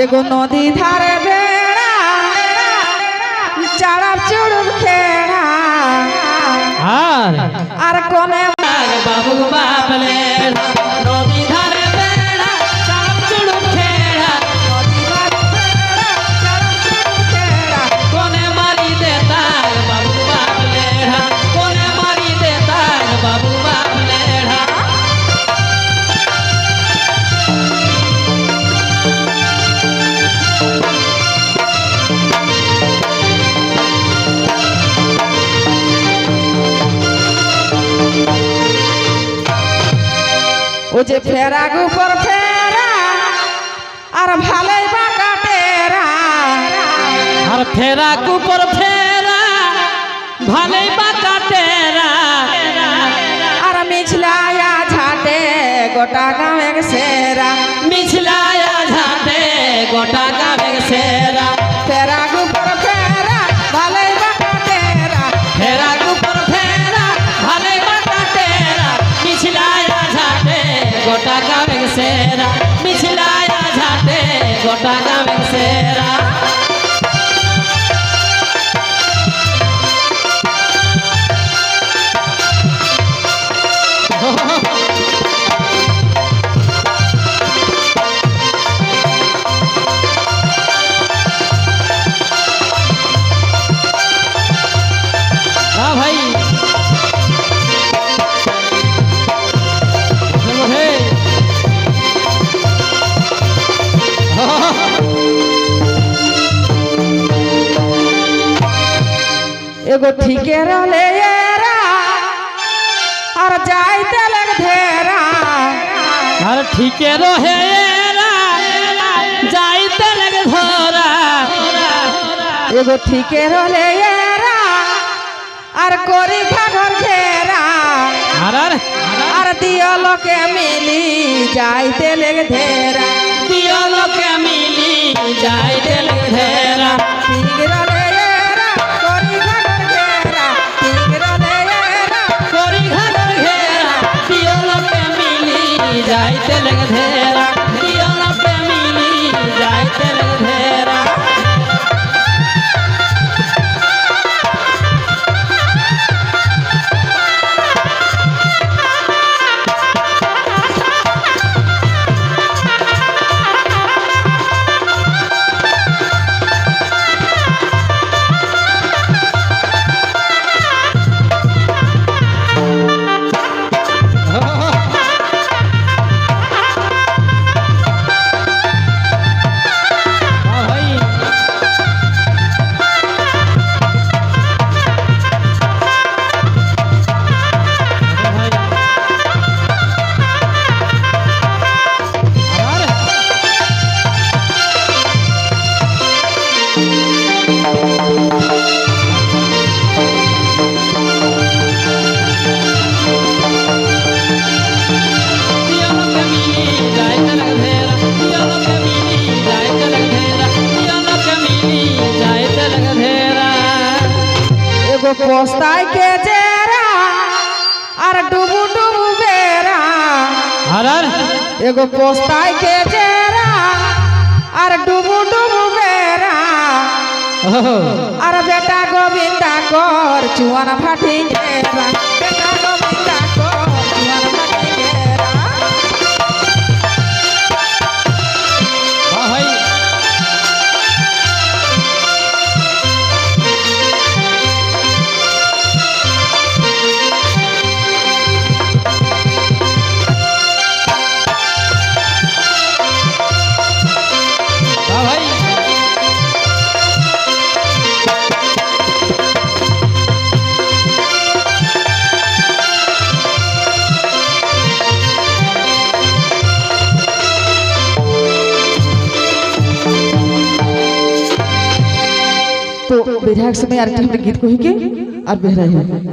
एगो नदी धारे बेड़ा चारा चुड़ुब खेड़ा आर कोने बाबू बाप ले नदी धारे बेड़ा चारा चुड़ुब खेड़ा कोने मारी देता बाबू बाप लेढ़ा कोने मारी देता बाबू बाप लेढ़ा ओ जे फेरा ऊपर फेरा आर भाले बाका टेरा हर फेरा ऊपर फेरा भाले बाका टेरा आर मिछलाया झाटे गोटा गाँव एक सेरा मिछलाया झाटे गोटा गावे सेरा फेरा ऊपर फेरा भाले बाका टेरा फेरा ऊपर फेरा भाले बाका टेरा मिछलाया झाटे गोटा गावे सेरा मिछलाया झाटे गोटा गावे सेरा हाँ भाई चलो हे एगो ठीके रहले येरा और जाइते लग धेरा हर ठीके रहे जाइते लगे धोरा एगो ठीके रहले येरा और कोरी घाघर घेरा हर और दियो के मिली जाइते लग धेरा दियो लोके मिली जाइते लगे धेरा ठीक रहले येरा कोरी घाघर घेरा ठीक रहले येरा कोरी घर घेरा दियो लोके मिली जाइते लगे धेरा दियो लोके मिली जाइते लगे धेरा हाँ भाई एगो पोस्ताई के जेरा और डुबू डुबू बेरा एगो पोस्ताई के जेरा और डुबू डुबू बेरा और बेटा गोविंदा कर चुअन भाटी घेरा बेटा गोविंदा कर चुअन भाटी घेरा हाँ भाई हाँ भाई तो विधायक समय आर गीत को ही के और बेहरा है।